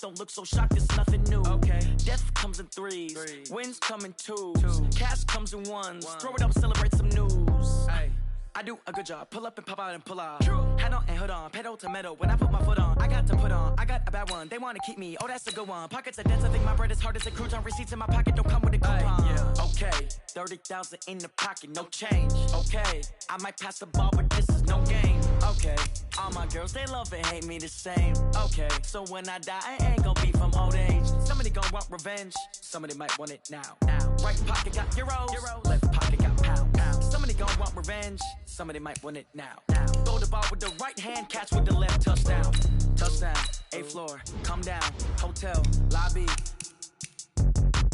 don't look so shocked, it's nothing new. Okay. Death comes in threes. Wins come in twos. Cash comes in ones. Throw it up, celebrate some news. Ay. I do a good job. Pull up and pop out and pull out. Head on and hood on. Pedal to metal. When I put my foot on, I got to put on. I got a bad one. They want to keep me. Oh, that's a good one. Pockets are dense. I think my bread is hard as a crouton. Receipts in my pocket don't come with a coupon. Okay. 30,000 in the pocket. No change. Okay. I might pass the ball, but this is no game. Okay. All my girls, they love and hate me the same. Okay. So when I die, I ain't gonna be from old age. Somebody gonna want revenge. Somebody might want it now. Right pocket got euros. Left pocket got pounds. Somebody gonna want revenge. Somebody might win it now. Throw the ball with the right hand, catch with the left. Touchdown. Touchdown. A floor. Come down. Hotel. Lobby.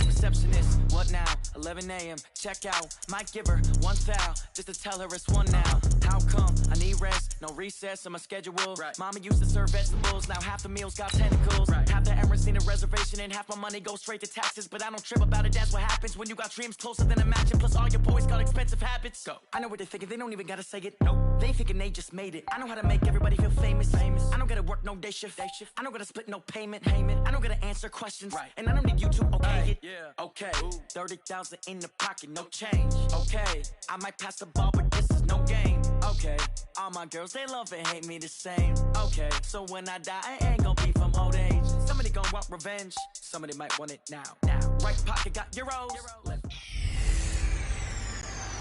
Receptionist. What now? 11 a.m. Check out. Might give her one foul just to tell her it's one now. How come? I need rest. No recess in my schedule. Right. Mama used to serve vegetables. Now half the meals got tentacles. Right. Half the Emirates need a reservation and half my money goes straight to taxes. But I don't trip about it. That's what happens when you got dreams closer than a match. And plus all your boys got expensive habits. Go. I know what they're thinking. They don't even gotta say it. Nope. They thinking they just made it. I know how to make everybody feel famous. I don't gotta work no day shift. I don't gotta split no payment. I don't gotta answer questions. Right. And I don't need you to okay it. Yeah. Okay. 30,000 in the pocket, no change. Okay. I might pass the ball, but this is no game. Okay. All my girls, they love and hate me the same. Okay. So when I die, I ain't gonna be from old age. Somebody gonna want revenge. Somebody might want it now. Right pocket got euros. Left.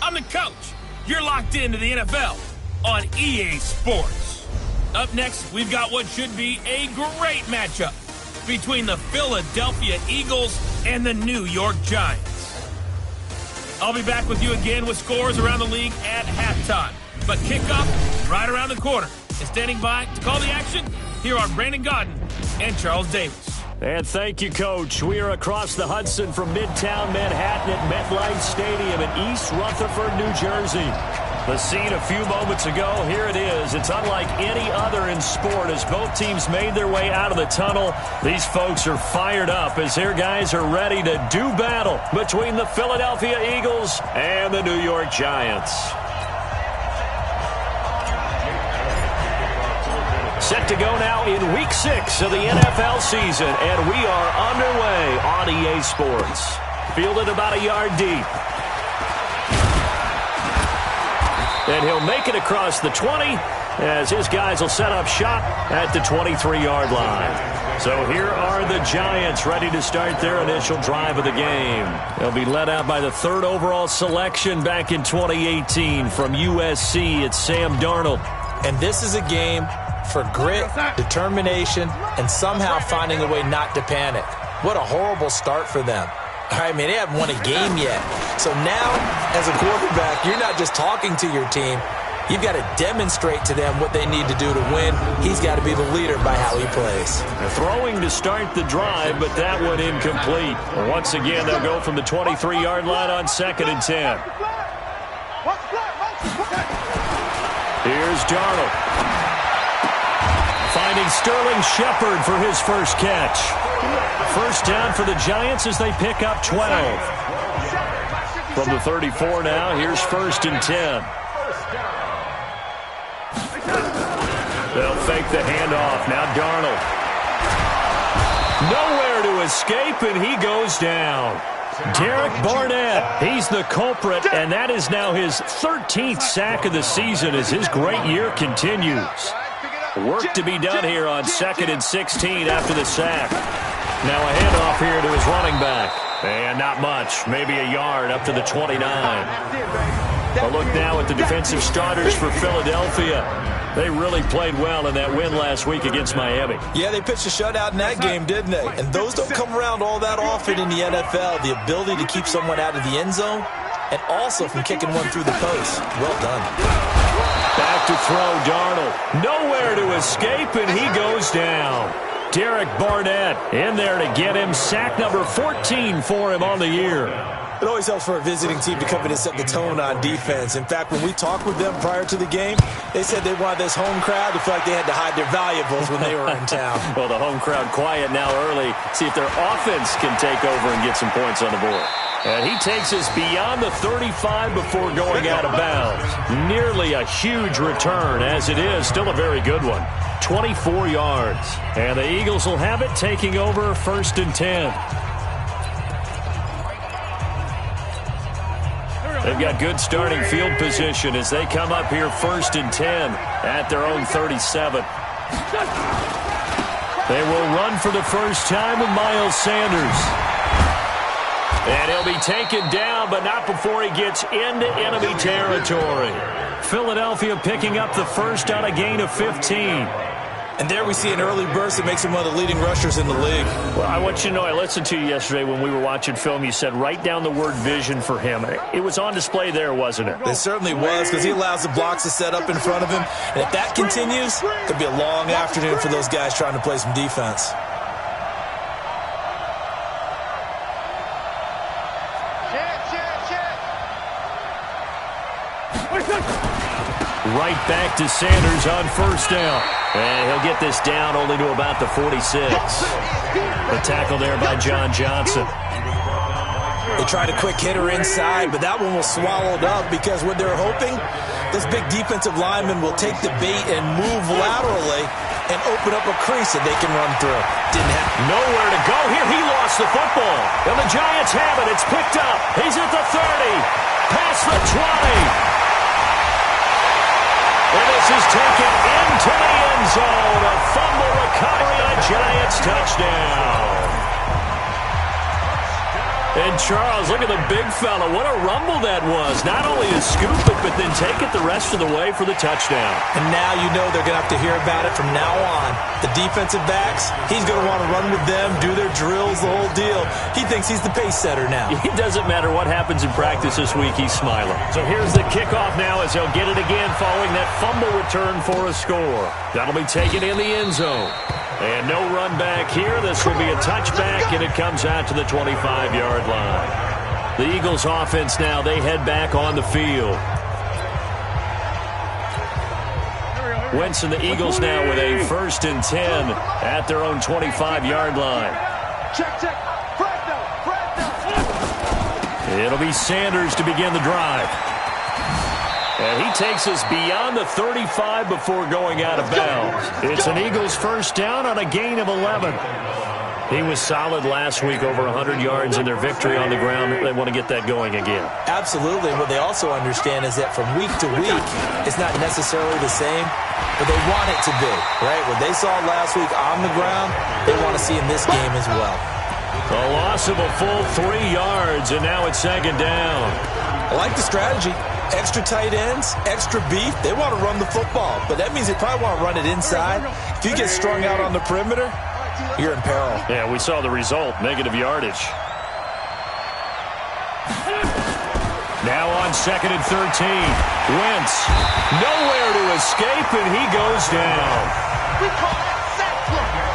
I'm the coach. You're locked into the NFL on EA Sports. Up next, we've got what should be a great matchup between the Philadelphia Eagles and the New York Giants. I'll be back with you again with scores around the league at halftime. But kickoff right around the corner. And standing by to call the action, here are Brandon Godden and Charles Davis. And thank you, Coach. We are across the Hudson from Midtown Manhattan at MetLife Stadium in East Rutherford, New Jersey. The scene a few moments ago, here it is. It's unlike any other in sport as both teams made their way out of the tunnel. These folks are fired up as their guys are ready to do battle between the Philadelphia Eagles and the New York Giants. Set to go now in Week 6 of the NFL season, and we are underway on EA Sports. Fielded about a yard deep. And he'll make it across the 20 as his guys will set up shop at the 23-yard line. So here are the Giants ready to start their initial drive of the game. They'll be led out by the 3rd overall selection back in 2018 from USC. It's Sam Darnold. And this is a game for grit, determination, and somehow finding a way not to panic. What a horrible start for them. I mean, they haven't won a game yet. So now, as a quarterback, you're not just talking to your team. You've got to demonstrate to them what they need to do to win. He's got to be the leader by how he plays. They're throwing to start the drive, but that one incomplete. Once again, they'll go from the 23-yard line on 2nd and 10. Here's Darnold. Finding Sterling Shepard for his first catch. First down for the Giants as they pick up 12. From the 34 now, here's 1st and 10. They'll fake the handoff. Now Darnold. Nowhere to escape, and he goes down. Derek Barnett, he's the culprit, and that is now his 13th sack of the season as his great year continues. Work to be done here on 2nd and 16 after the sack. Now a handoff here to his running back. And not much, maybe a yard up to the 29. A look now at the defensive starters for Philadelphia. They really played well in that win last week against Miami. Yeah, they pitched a shutout in that game, didn't they? And those don't come around all that often in the NFL. The ability to keep someone out of the end zone and also from kicking one through the post. Well done. Back to throw, Darnold. Nowhere to escape, and he goes down. Derek Barnett in there to get him. Sack number 14 for him on the year. It always helps for a visiting team to come in and set the tone on defense. In fact, when we talked with them prior to the game, they said they wanted this home crowd to feel like they had to hide their valuables when they were in town. Well, the home crowd quiet now early. See if their offense can take over and get some points on the board. And he takes us beyond the 35 before going out of bounds. Nearly a huge return, as it is still a very good one. 24 yards. And the Eagles will have it, taking over 1st and 10. They've got good starting field position as they come up here 1st and 10 at their own 37. They will run for the first time with Miles Sanders. And he'll be taken down, but not before he gets into enemy territory. Philadelphia picking up the first on a gain of 15. And there we see an early burst that makes him one of the leading rushers in the league. Well, I want you to know, I listened to you yesterday when we were watching film. You said write down the word vision for him. It was on display there, wasn't it? It certainly was, because he allows the blocks to set up in front of him. And if that continues, it could be a long afternoon for those guys trying to play some defense. Right back to Sanders on 1st down. And he'll get this down only to about the 46. The tackle there by John Johnson. They tried a quick hitter inside, but that one was swallowed up because what they're hoping, this big defensive lineman will take the bait and move laterally and open up a crease that they can run through. Didn't happen. Nowhere to go here. He lost the football. And the Giants have it. It's picked up. He's at the 30. Past the 20. And this is taken into the end zone. A fumble recovery, a Giants touchdown. And Charles, look at the big fella. What a rumble that was. Not only to scoop it, but then take it the rest of the way for the touchdown. And now you know they're going to have to hear about it from now on. The defensive backs, he's going to want to run with them, do their drills, the whole deal. He thinks he's the pace setter now. It doesn't matter what happens in practice this week, he's smiling. So here's the kickoff now as they'll get it again following that fumble return for a score. That'll be taken in the end zone. And no run back here. This will be a touchback, and it comes out to the 25-yard line. The Eagles offense now, they head back on the field. Wentz and the Eagles now with a 1st and 10 at their own 25-yard line. It'll be Sanders to begin the drive. And he takes us beyond the 35 before going out of bounds. It's an Eagles first down on a gain of 11. He was solid last week, over 100 yards in their victory on the ground. They want to get that going again. Absolutely. What they also understand is that from week to week, it's not necessarily the same, but they want it to be, right? What they saw last week on the ground, they want to see in this game as well. A loss of a full 3 yards, and now it's 2nd down. I like the strategy. Extra tight ends, extra beef. They want to run the football, but that means they probably want to run it inside. If you get strung out on the perimeter, you're in peril. Yeah, we saw the result, negative yardage. Now on 2nd and 13. Wentz, nowhere to escape, and he goes down. We call that sack flutter.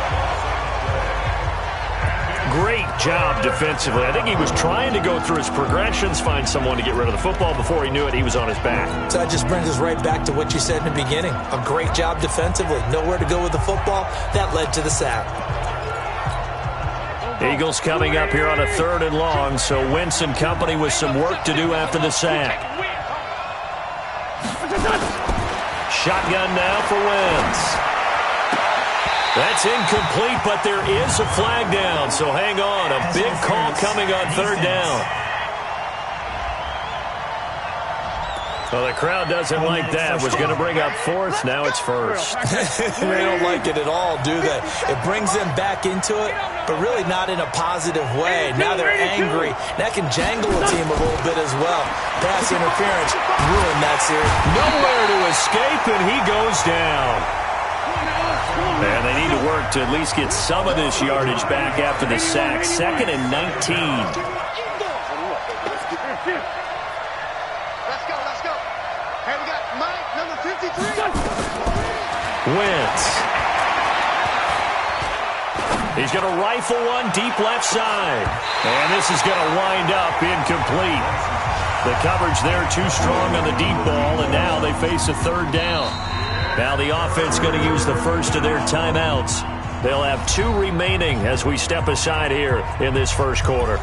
Great job defensively. I think he was trying to go through his progressions, find someone to get rid of the football. Before he knew it, he was on his back. So that just brings us right back to what you said in the beginning. A great job defensively. Nowhere to go with the football. That led to the sack. Eagles coming up here on a 3rd and long, so Wentz and company with some work to do after the sack. Shotgun now for Wentz. That's incomplete, but there is a flag down, so hang on. A big call coming on 3rd down. Well, the crowd doesn't like that. Was going to bring up 4th. Now it's 1st. They don't like it at all, do they? It brings them back into it, but really not in a positive way. Now they're angry. That can jangle a team a little bit as well. Pass interference ruined that series. Nowhere to escape, and he goes down. And they need to work to at least get some of this yardage back after the sack. 2nd and 19. Hey, we got Mike, number 53. Wentz. He's going to rifle one deep left side. And this is going to wind up incomplete. The coverage there too strong on the deep ball, and now they face a 3rd down. Now the offense going to use the first of their timeouts. They'll have 2 remaining as we step aside here in this first quarter.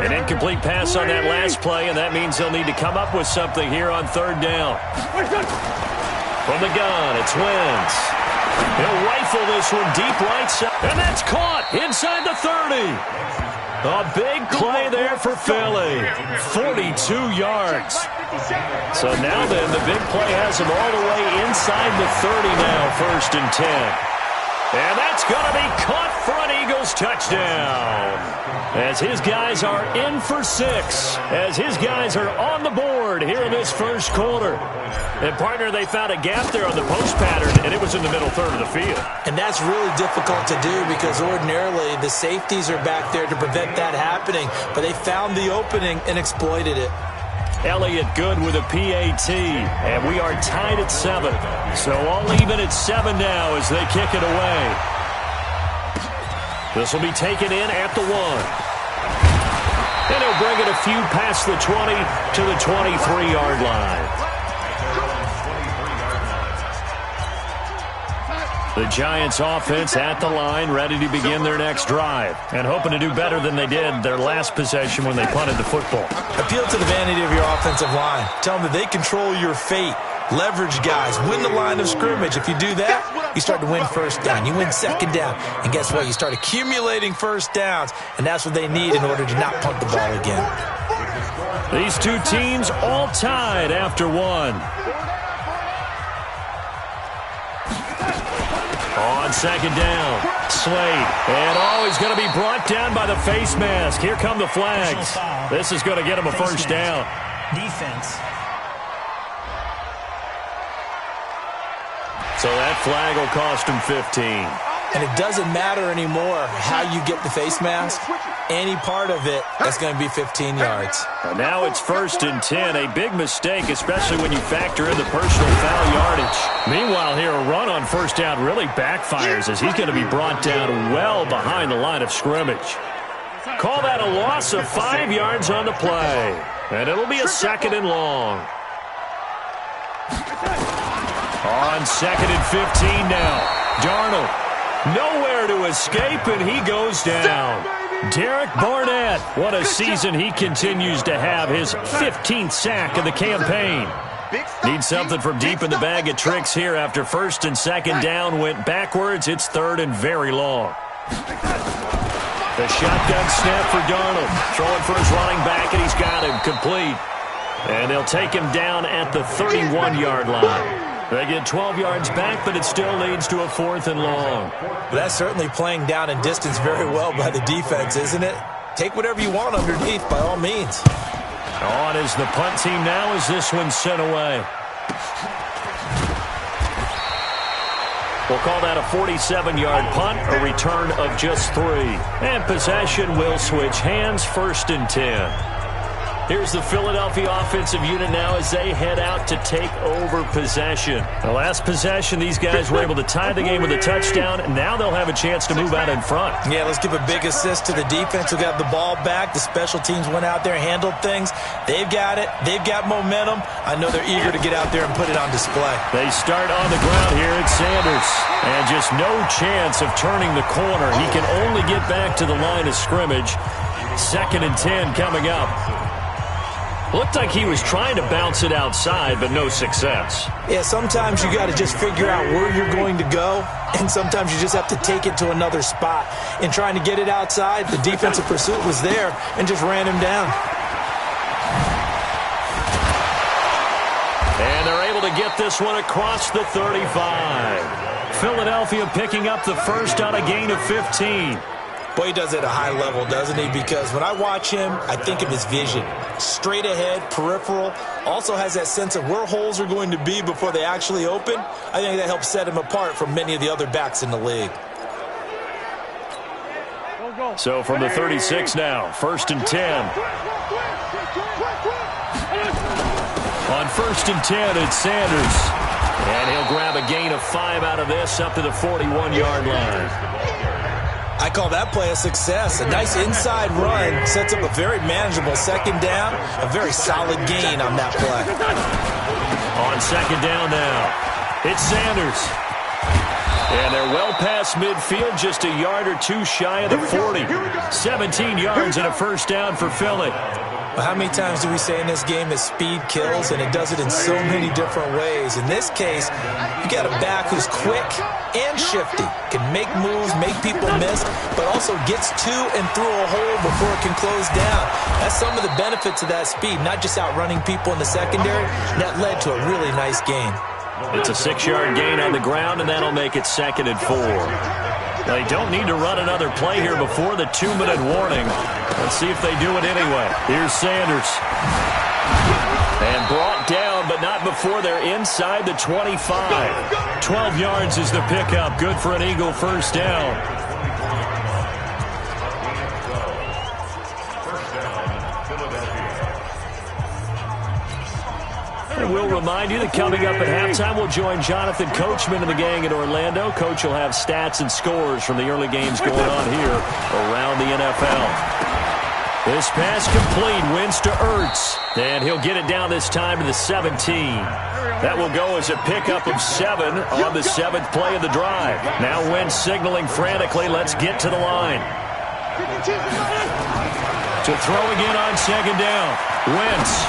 An incomplete pass on that last play, and that means they'll need to come up with something here on third down. From the gun, it's Wentz. He'll rifle this one deep right side, and that's caught inside the 30. A big play there for Philly. 42 yards. So now then, the big play has him all the way inside the 30 now, 1st and 10. And that's going to be caught for an Eagles touchdown. As his guys are in for 6. As his guys are on the board here in this first quarter. And, partner, they found a gap there on the post pattern, and it was in the middle third of the field. And that's really difficult to do because ordinarily the safeties are back there to prevent that happening. But they found the opening and exploited it. Elliott good with a PAT, and we are tied at 7. So all even at 7 now as they kick it away. This will be taken in at the 1. And he'll bring it a few past the 20 to the 23-yard line. The Giants offense at the line, ready to begin their next drive, and hoping to do better than they did their last possession when they punted the football. Appeal to the vanity of your offensive line. Tell them that they control your fate. Leverage guys. Win the line of scrimmage. If you do that, you start to win first down. You win second down. And guess what? You start accumulating first downs, and that's what they need in order to not punt the ball again. These two teams all tied after 1. On second down, Slade. And he's going to be brought down by the face mask. Here come the flags. This is going to get him a first down. Defense. So that flag will cost him 15. And it doesn't matter anymore how you get the face mask. Any part of it, that's going to be 15 yards. And now it's 1st and 10. A big mistake, especially when you factor in the personal foul yardage. Meanwhile, here, a run on first down really backfires as he's going to be brought down well behind the line of scrimmage. Call that a loss of 5 yards on the play. And it'll be a 2nd and long. On 2nd and 15 now. Darnold. Nowhere to escape, and he goes down. Derek Barnett, what a season he continues to have. His 15th sack of the campaign. Needs something from deep in the bag of tricks here after 1st and 2nd down went backwards. It's 3rd and very long. The shotgun snap for Darnold. Throwing for his running back, and he's got him complete. And they'll take him down at the 31-yard line. They get 12 yards back, but it still leads to a 4th and long. Well, that's certainly playing down in distance very well by the defense, isn't it? Take whatever you want underneath, by all means. On is the punt team now as this one's sent away. We'll call that a 47-yard punt, a return of just 3. And possession will switch hands, 1st and 10. Here's the Philadelphia offensive unit now as they head out to take over possession. The last possession, these guys were able to tie the game with a touchdown, and now they'll have a chance to move out in front. Yeah, let's give a big assist to the defense who got the ball back. The special teams went out there and handled things. They've got it. They've got momentum. I know they're eager to get out there and put it on display. They start on the ground here at Sanders, and just no chance of turning the corner. He can only get back to the line of scrimmage. 2nd and 10 coming up. Looked like he was trying to bounce it outside, but no success. Yeah, sometimes you got to just figure out where you're going to go, and sometimes you just have to take it to another spot. In trying to get it outside, the defensive pursuit was there and just ran him down. And they're able to get this one across the 35. Philadelphia picking up the first on a gain of 15. Boy, he does it at a high level, doesn't he? Because when I watch him, I think of his vision. Straight ahead, peripheral. Also has that sense of where holes are going to be before they actually open. I think that helps set him apart from many of the other backs in the league. So from the 36 now, 1st and 10. On 1st and 10, it's Sanders. And he'll grab a gain of 5 out of this up to the 41-yard line. I call that play a success. A nice inside run sets up a very manageable 2nd down. A very solid gain on that play. On 2nd down now, it's Sanders. And they're well past midfield, just a yard or two shy of the 40. 17 yards and a first down for Philly. Well, how many times do we say in this game that speed kills, and it does it in so many different ways? In this case, you got a back who's quick and shifty, can make moves, make people miss, but also gets to and through a hole before it can close down. That's some of the benefits of that speed, not just outrunning people in the secondary. That led to a really nice gain. It's a 6-yard gain on the ground, and that'll make it 2nd and 4. They don't need to run another play here before the 2-minute warning. Let's see if they do it anyway. Here's Sanders. And brought down, but not before they're inside the 25. 12 yards is the pickup. Good for an Eagle first down. We'll remind you that coming up at halftime, we'll join Jonathan Coachman and the gang in Orlando. Coach will have stats and scores from the early games going on here around the NFL. This pass complete, wins to Ertz, and he'll get it down this time to the 17. That will go as a pickup of 7 on the 7th play of the drive. Now Wentz signaling frantically, let's get to the line. To throw again on 2nd down. Wentz.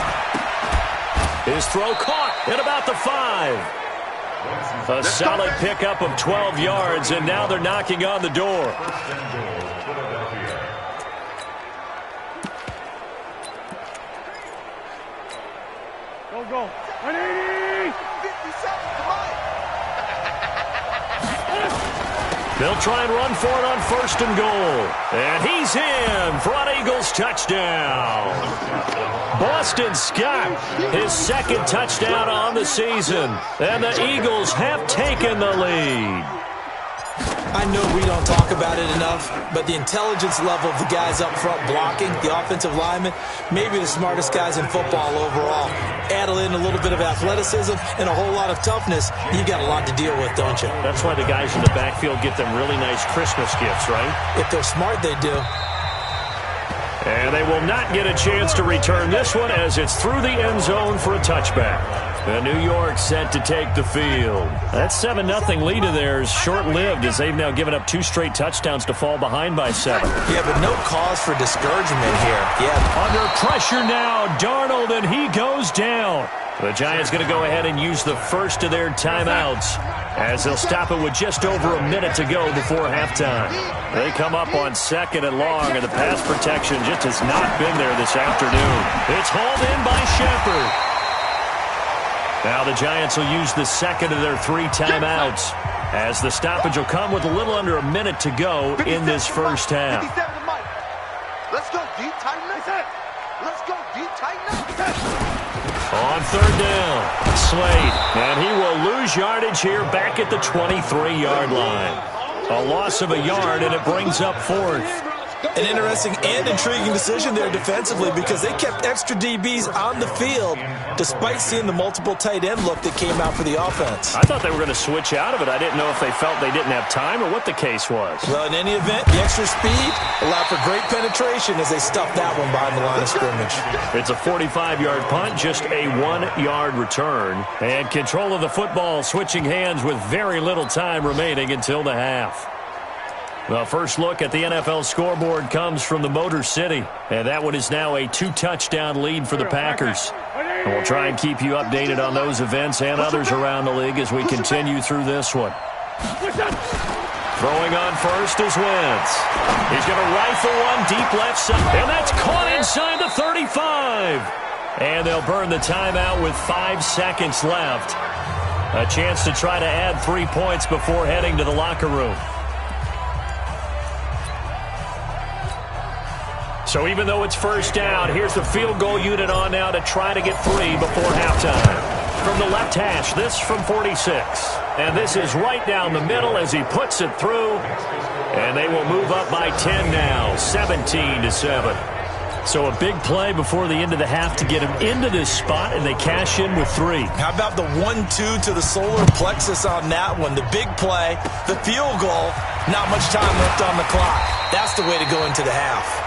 His throw caught at about the 5. A solid pickup of 12 yards, and now they're knocking on the door. Go. 180! 57, come on! They'll try and run for it on 1st and goal. And he's in for an Eagles touchdown. Boston Scott, his 2nd touchdown on the season. And the Eagles have taken the lead. I know we don't talk about it enough, but the intelligence level of the guys up front blocking, the offensive linemen, maybe the smartest guys in football overall. Add in a little bit of athleticism and a whole lot of toughness, you got a lot to deal with, don't you? That's why the guys in the backfield get them really nice Christmas gifts, right? If they're smart, they do. And they will not get a chance to return this one as it's through the end zone for a touchback. And New York set to take the field. That 7-0 lead of theirs short-lived as they've now given up 2 straight touchdowns to fall behind by 7. Yeah, but no cause for discouragement here. Yeah. Under pressure now, Darnold, and he goes down. The Giants going to go ahead and use the first of their timeouts as they'll stop it with just over a minute to go before halftime. They come up on 2nd and long, and the pass protection just has not been there this afternoon. It's hauled in by Shepard. Now the Giants will use the 2nd of their 3 timeouts as the stoppage will come with a little under a minute to go in this first half. Let's go, deep, tighten up. Let's go, deep, tighten up. On 3rd down, Slade, and he will lose yardage here back at the 23-yard line. A loss of a yard, and it brings up 4th. An interesting and intriguing decision there defensively because they kept extra DBs on the field despite seeing the multiple tight end look that came out for the offense. I thought they were going to switch out of it. I didn't know if they felt they didn't have time or what the case was. Well, in any event, the extra speed allowed for great penetration as they stuffed that one behind the line of scrimmage. It's a 45-yard punt, just a 1-yard return. And control of the football switching hands with very little time remaining until the half. The first look at the NFL scoreboard comes from the Motor City, and that one is now a 2-touchdown lead for the Packers. And we'll try and keep you updated on those events and others around the league as we continue through this one. Throwing on first is Wentz. He's going to rifle one deep left side, and that's caught inside the 35. And they'll burn the timeout with 5 seconds left. A chance to try to add 3 points before heading to the locker room. So even though it's first down, here's the field goal unit on now to try to get 3 before halftime. From the left hash, this from 46. And this is right down the middle as he puts it through. And they will move up by 10 now, 17-7. So a big play before the end of the half to get him into this spot, and they cash in with 3. How about the 1-2 to the solar plexus on that one? The big play, the field goal, not much time left on the clock. That's the way to go into the half.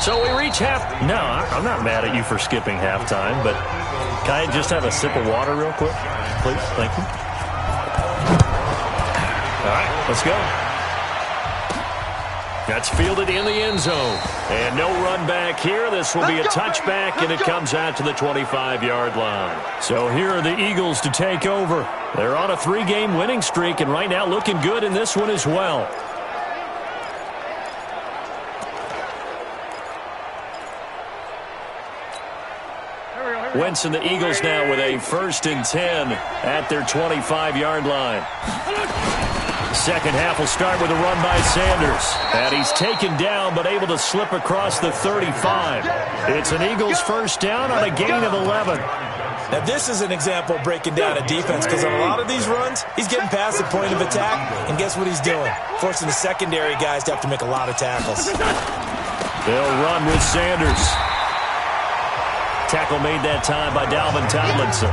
So we reach half. No, I'm not mad at you for skipping halftime, but can I just have a sip of water real quick? Please, thank you. All right, let's go. That's fielded in the end zone. And no run back here. This will be a touchback, and it comes out to the 25-yard line. So here are the Eagles to take over. They're on a 3-game winning streak, and right now looking good in this one as well. Wentz and the Eagles now with a 1st and 10 at their 25-yard line. Second half will start with a run by Sanders. And he's taken down but able to slip across the 35. It's an Eagles first down on a gain of 11. Now this is an example of breaking down a defense, because on a lot of these runs, he's getting past the point of attack, and guess what he's doing? Forcing the secondary guys to have to make a lot of tackles. They'll run with Sanders. Tackle made that time by Dalvin Tomlinson.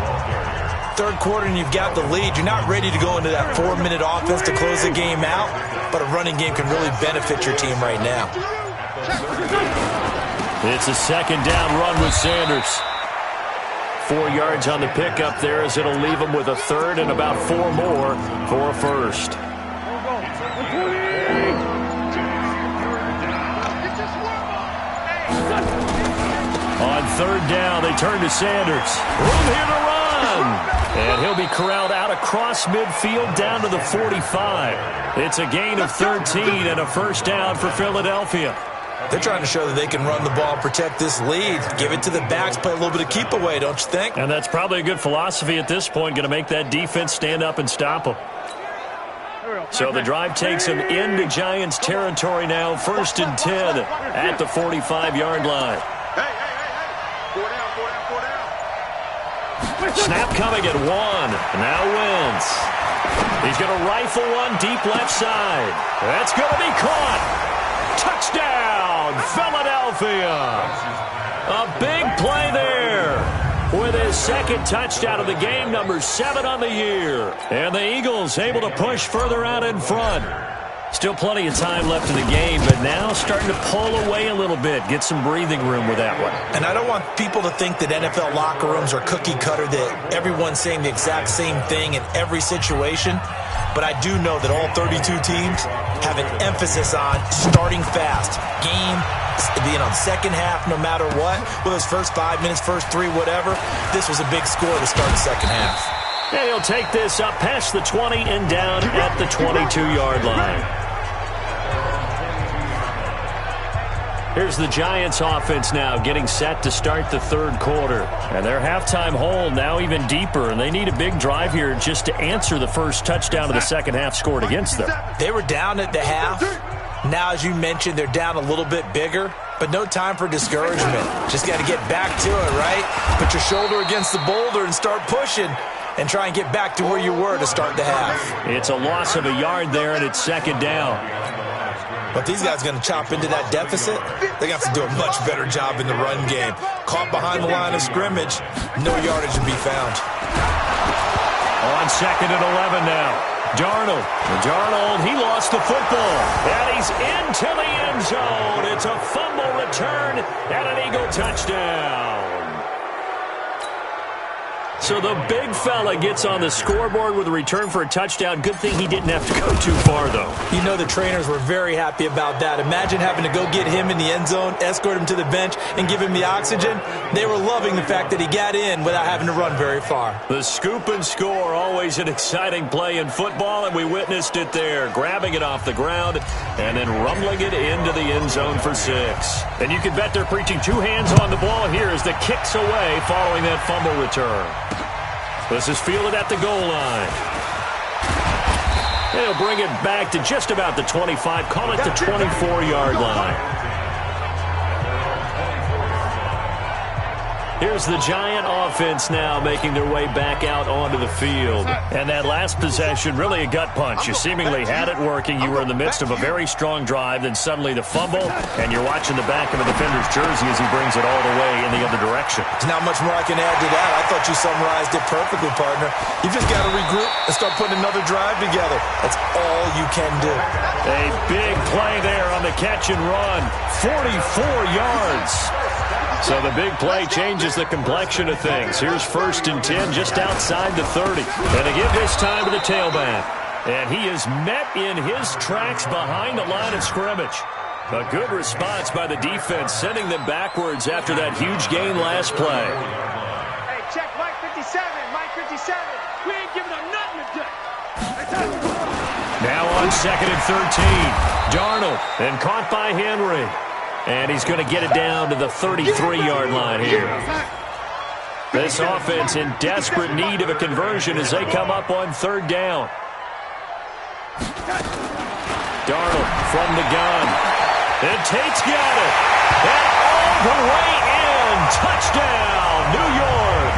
Third quarter and you've got the lead. You're not ready to go into that 4-minute offense to close the game out, but a running game can really benefit your team right now. It's a second down run with Sanders. 4 yards on the pickup there, as it'll leave him with a third and about 4 more for a first. On third down, they turn to Sanders. Room here to run. And he'll be corralled out across midfield down to the 45. It's a gain of 13 and a first down for Philadelphia. They're trying to show that they can run the ball, protect this lead, give it to the backs, play a little bit of keep away, don't you think? And that's probably a good philosophy at this point, going to make that defense stand up and stop them. So the drive takes them into Giants territory now, 1st and 10 at the 45-yard line. Snap coming at 1. Now Wentz. He's going to rifle one deep left side. That's going to be caught. Touchdown, Philadelphia. A big play there with his second touchdown of the game, number 7 on the year. And the Eagles able to push further out in front. Still plenty of time left in the game, but now starting to pull away a little bit, get some breathing room with that one. And I don't want people to think that NFL locker rooms are cookie cutter, that everyone's saying the exact same thing in every situation. But I do know that all 32 teams have an emphasis on starting fast. Game being on second half no matter what. Whether it's first 5 minutes, first 3, whatever. This was a big score to start the second half. And he'll take this up past the 20 and down at the 22-yard line. Here's the Giants offense now getting set to start the third quarter. And their halftime hole now even deeper, and they need a big drive here just to answer the first touchdown of the second half scored against them. They were down at the half. Now, as you mentioned, they're down a little bit bigger, but no time for discouragement. Just got to get back to it, right? Put your shoulder against the boulder and start pushing and try and get back to where you were to start the half. It's a loss of a yard there, and it's second down. But these guys are going to chop into that deficit. They're going to have to do a much better job in the run game. Caught behind the line of scrimmage, no yardage to be found. On second and 11 now. Darnold, he lost the football. And he's into the end zone. It's a fumble return and an Eagle touchdown. So the big fella gets on the scoreboard with a return for a touchdown. Good thing he didn't have to go too far, though. You know the trainers were very happy about that. Imagine having to go get him in the end zone, escort him to the bench, and give him the oxygen. They were loving the fact that he got in without having to run very far. The scoop and score, always an exciting play in football, and we witnessed it there. Grabbing it off the ground and then rumbling it into the end zone for 6. And you can bet they're preaching 2 hands on the ball here as the kick's away following that fumble return. This is fielded at the goal line. They'll bring it back to just about the 25, call it the 24-yard line. Here's the Giant offense now making their way back out onto the field. And that last possession, really a gut punch. You seemingly had it working. You were in the midst of a very strong drive, then suddenly the fumble, and you're watching the back of the defender's jersey as he brings it all the way in the other direction. There's not much more I can add to that. I thought you summarized it perfectly, partner. You just got to regroup and start putting another drive together. That's all you can do. A big play there on the catch and run. 44 yards. So the big play changes the complexion of things. Here's 1st and 10 just outside the 30. And they give this time to the tailback. And he is met in his tracks behind the line of scrimmage. A good response by the defense, sending them backwards after that huge gain last play. Hey, check Mike 57, Mike 57. We ain't giving up nothing today. Now on 2nd and 13. Darnold, and caught by Henry. And he's going to get it down to the 33-yard line here. This offense in desperate need of a conversion as they come up on 3rd down. Darnold from the gun. And Tate's got it. And all the way in. Touchdown, New York.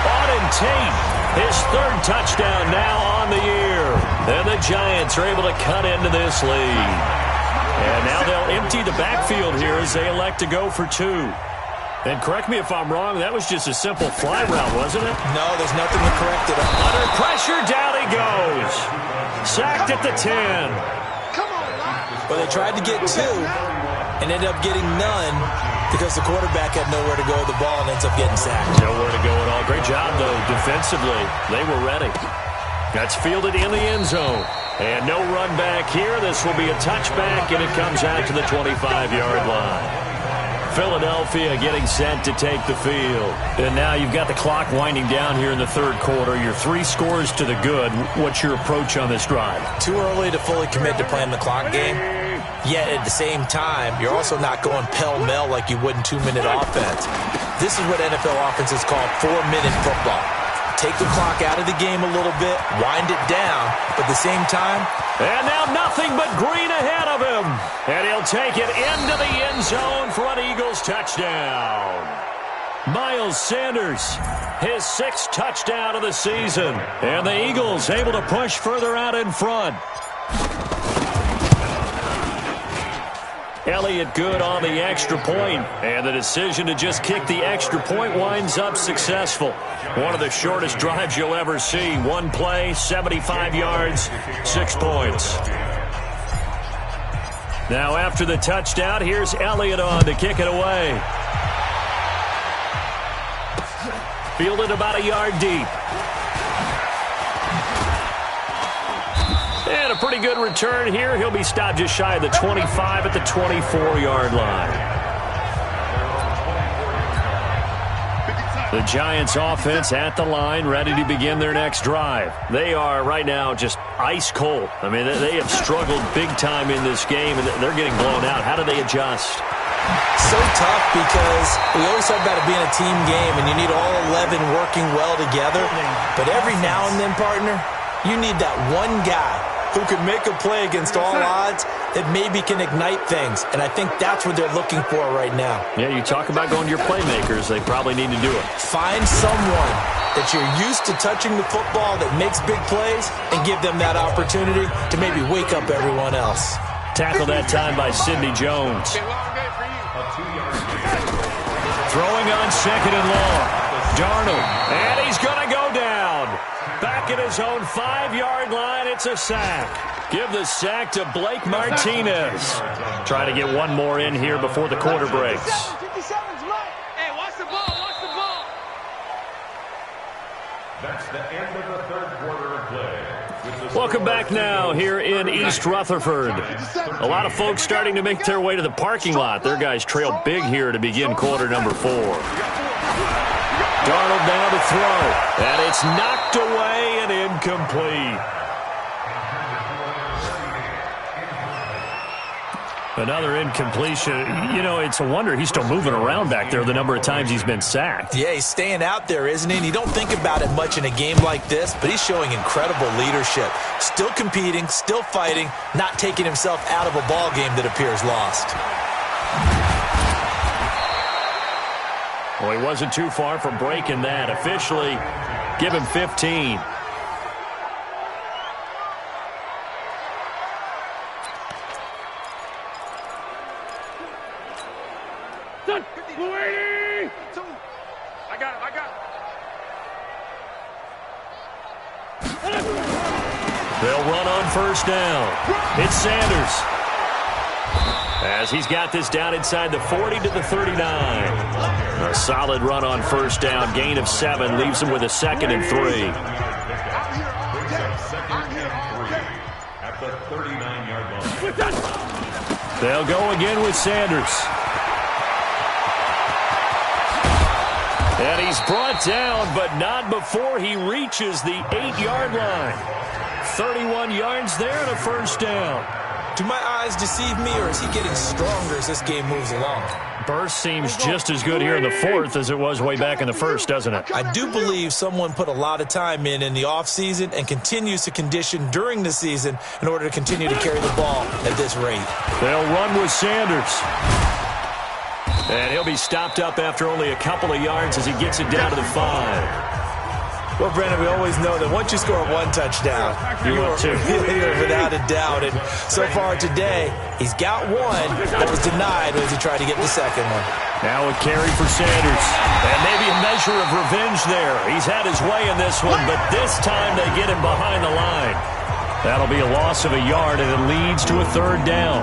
Auden Tate, his 3rd touchdown now on the year. And the Giants are able to cut into this lead. And now they'll empty the backfield here as they elect to go for 2. And correct me if I'm wrong, that was just a simple fly route, wasn't it? No, there's nothing to correct it on. Under pressure, down he goes. Sacked at the 10. Well, they tried to get 2 and ended up getting none because the quarterback had nowhere to go with the ball and ends up getting sacked. Nowhere to go at all. Great job, though, defensively. They were ready. That's fielded in the end zone. And no run back here. This will be a touchback, and it comes out to the 25-yard line. Philadelphia getting set to take the field. And now you've got the clock winding down here in the 3rd quarter. You're 3 scores to the good. What's your approach on this drive? Too early to fully commit to playing the clock game. Yet at the same time, you're also not going pell-mell like you would in 2-minute offense. This is what NFL offenses call 4-minute football. Take the clock out of the game a little bit, wind it down, but at the same time... And now nothing but green ahead of him. And he'll take it into the end zone for an Eagles touchdown. Miles Sanders, his 6th touchdown of the season. And the Eagles able to push further out in front. Elliott good on the extra point, and the decision to just kick the extra point winds up successful. One of the shortest drives you'll ever see. 1 play, 75 yards, 6 points. Now after the touchdown, here's Elliott on to kick it away. Fielded about a yard deep. And a pretty good return here. He'll be stopped just shy of the 25 at the 24-yard line. The Giants offense at the line, ready to begin their next drive. They are right now just ice cold. I mean, they have struggled big time in this game, and they're getting blown out. How do they adjust? So tough because we always talk about it being a team game, and you need all 11 working well together. But every now and then, partner, you need that one guy who can make a play against all odds that maybe can ignite things. And I think that's what they're looking for right now. Yeah, you talk about going to your playmakers. They probably need to do it. Find someone that you're used to touching the football that makes big plays and give them that opportunity to maybe wake up everyone else. Tackled that time by Sidney Jones. Throwing on 2nd and long. Darnold, and he's going to go down. Back at his own 5-yard line, it's a sack. Give the sack to Blake Martinez. Trying to get one more in here before the quarter breaks. 57's right. Hey, watch the ball, watch the ball. That's the end of the 3rd quarter of play. Welcome back now here in East Rutherford. A lot of folks starting to make their way to the parking lot. Their guys trail big here to begin quarter number 4. Darnold down to throw, and it's knocked away and incomplete. Another incompletion. You know, it's a wonder he's still moving around back there the number of times he's been sacked. Yeah, he's staying out there, isn't he? And you don't think about it much in a game like this, but he's showing incredible leadership. Still competing, still fighting, not taking himself out of a ball game that appears lost. Well, he wasn't too far from breaking that. Officially, give him 15. They'll run on 1st down. It's Sanders. As he's got this down inside the 40 to the 39. A solid run on 1st down. Gain of 7 leaves him with a 2nd and 3. They'll go again with Sanders. And he's brought down, but not before he reaches the 8-yard line. 31 yards there and a first down. Do my eyes deceive me, or is he getting stronger as this game moves along? Burst seems just as good here in the fourth as it was way back in the first, doesn't it? I do believe someone put a lot of time in the offseason and continues to condition during the season in order to continue to carry the ball at this rate. They'll run with Sanders. And he'll be stopped up after only a couple of yards as he gets it down to the 5. Well, Brandon, we always know that once you score one touchdown, you are without a doubt. And so far today, he's got one that was denied as he tried to get the second one. Now a carry for Sanders. And maybe a measure of revenge there. He's had his way in this one, but this time they get him behind the line. That'll be a loss of a yard, and it leads to a third down.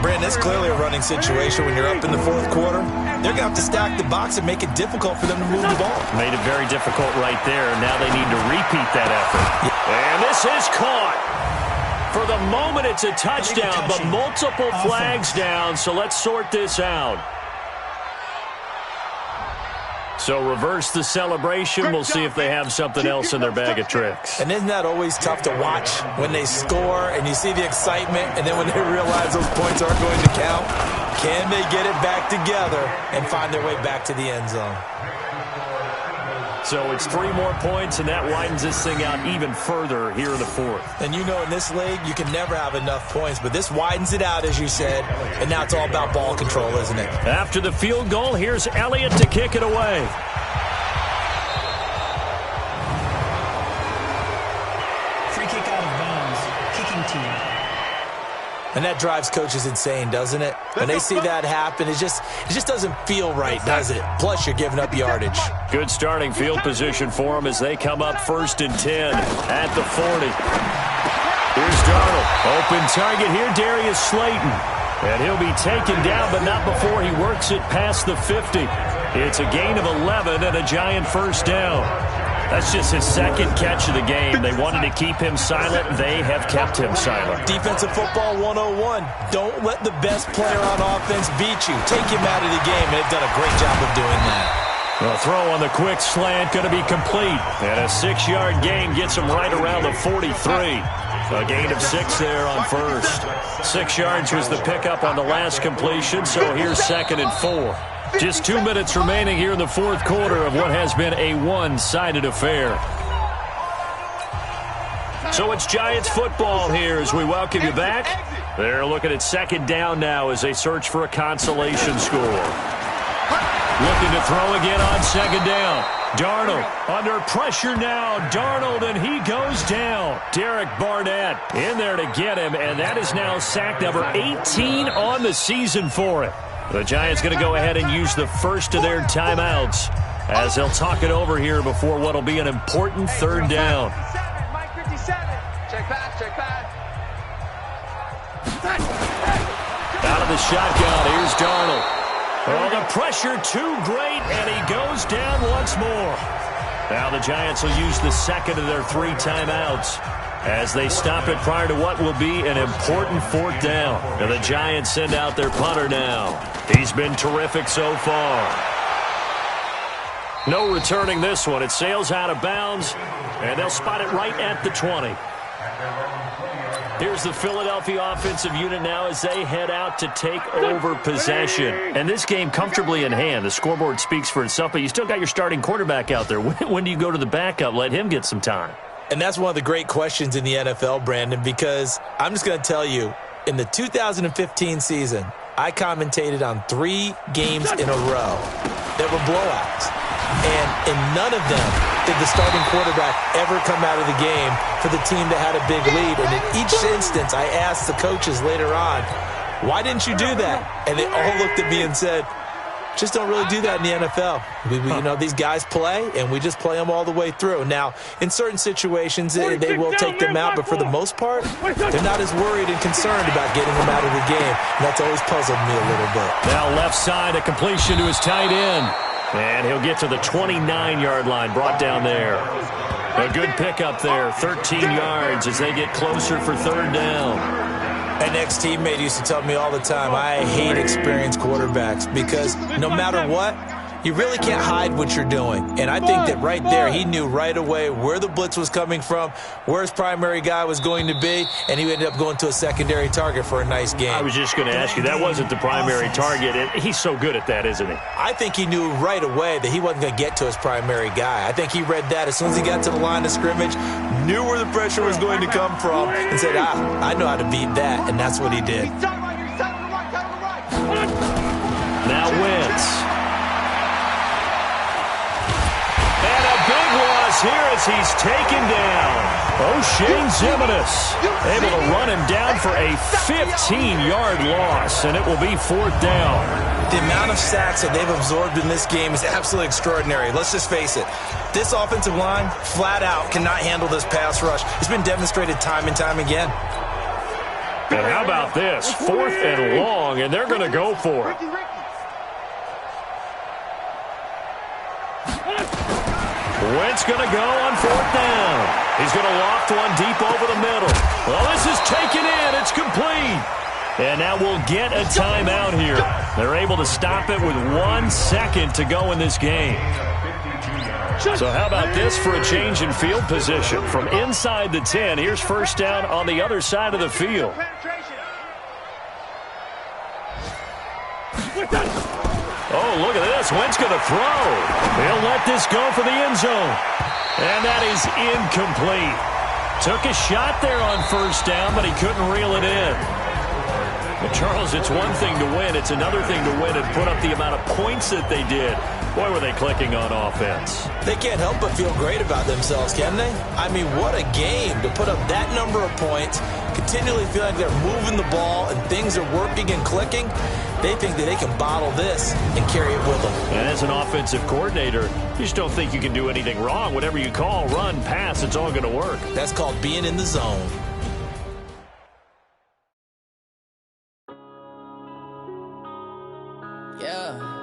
Brandon, it's clearly a running situation when you're up in the fourth quarter. They're going to have to stack the box and make it difficult for them to move the ball. Made it very difficult right there. Now they need to repeat that effort. And this is caught. For the moment, it's a touchdown, but multiple flags down, so let's sort this out. So reverse the celebration. We'll see if they have something else in their bag of tricks. And isn't that always tough to watch when they score and you see the excitement, and then when they realize those points aren't going to count? Can they get it back together and find their way back to the end zone? So it's 3 more points, and that widens this thing out even further here in the fourth. And you know in this league, you can never have enough points, but this widens it out, as you said, and now it's all about ball control, isn't it? After the field goal, here's Elliott to kick it away. Free kick out of bounds, kicking team. And that drives coaches insane, doesn't it? When they see that happen, it just doesn't feel right, does it? Plus, you're giving up yardage. Good starting field position for them as they come up 1st and 10 at the 40. Here's Darnold. Open target here, Darius Slayton. And he'll be taken down, but not before he works it past the 50. It's a gain of 11 and a Giant first down. That's just his second catch of the game. They wanted to keep him silent. They have kept him silent. Defensive football 101. Don't let the best player on offense beat you. Take him out of the game, and they've done a great job of doing that. The throw on the quick slant going to be complete. And a 6-yard gain gets him right around the 43. A gain of 6 there on first. 6 yards was the pickup on the last completion, so here's 2nd and 4. Just 2 minutes remaining here in the fourth quarter of what has been a one-sided affair. So it's Giants football here as we welcome you back. They're looking at 2nd down now as they search for a consolation score. Looking to throw again on 2nd down. Darnold under pressure now. Darnold, and he goes down. Derek Barnett in there to get him, and that is now sack number 18 on the season for him. The Giants going to go ahead and use the first of their timeouts as they'll talk it over here before what will be an important 3rd down. Mike 57. Check pass, check pass. Out of the shotgun, here's Darnold. Oh, the pressure too great, and he goes down once more. Now the Giants will use the 2nd of their 3 timeouts as they stop it prior to what will be an important 4th down. And the Giants send out their punter now. He's been terrific so far. No returning this one. It sails out of bounds, and they'll spot it right at the 20. Here's the Philadelphia offensive unit now as they head out to take over possession. And this game comfortably in hand. The scoreboard speaks for itself, but you still got your starting quarterback out there. When do you go to the backup? Let him get some time. And that's one of the great questions in the NFL, Brandon, because I'm just going to tell you, in the 2015 season, I commentated on 3 games in a row that were blowouts. And in none of them did the starting quarterback ever come out of the game for the team that had a big lead. And in each instance, I asked the coaches later on, why didn't you do that? And they all looked at me and said, just don't really do that in the NFL. You know, these guys play, and we just play them all the way through. Now, in certain situations, they will take them out, but for the most part, they're not as worried and concerned about getting them out of the game. And that's always puzzled me a little bit. Now left side, a completion to his tight end. And he'll get to the 29-yard line, brought down there. A good pickup there, 13 yards as they get closer for 3rd down. An ex-teammate used to tell me all the time, I hate experienced quarterbacks because no matter what, you really can't hide what you're doing. And I think that right there, he knew right away where the blitz was coming from, where his primary guy was going to be, and he ended up going to a secondary target for a nice game. I was just going to ask you, that wasn't the primary target. He's so good at that, isn't he? I think he knew right away that he wasn't going to get to his primary guy. I think he read that as soon as he got to the line of scrimmage, knew where the pressure was going to come from, and said, I know how to beat that, and that's what he did. Now Wentz. Here as he's taken down. O'Shane Ximines able to run him down for a 15-yard loss, and it will be 4th down. The amount of sacks that they've absorbed in this game is absolutely extraordinary. Let's just face it. This offensive line, flat out, cannot handle this pass rush. It's been demonstrated time and time again. And how about this? 4th and long, and they're going to go for it. Wentz going to go on 4th down. He's going to loft one deep over the middle. Well, this is taken in. It's complete. And now we'll get a timeout here. They're able to stop it with 1 second to go in this game. So how about this for a change in field position? From inside the 10, here's 1st down on the other side of the field. Oh, look at this. Wentz going to throw. He'll let this go for the end zone. And that is incomplete. Took a shot there on 1st down, but he couldn't reel it in. But Charles, it's one thing to win. It's another thing to win and put up the amount of points that they did. Boy, were they clicking on offense. They can't help but feel great about themselves, can they? I mean, what a game to put up that number of points, continually feel like they're moving the ball and things are working and clicking. They think that they can bottle this and carry it with them. And as an offensive coordinator, you just don't think you can do anything wrong. Whatever you call, run, pass, it's all going to work. That's called being in the zone. Yeah.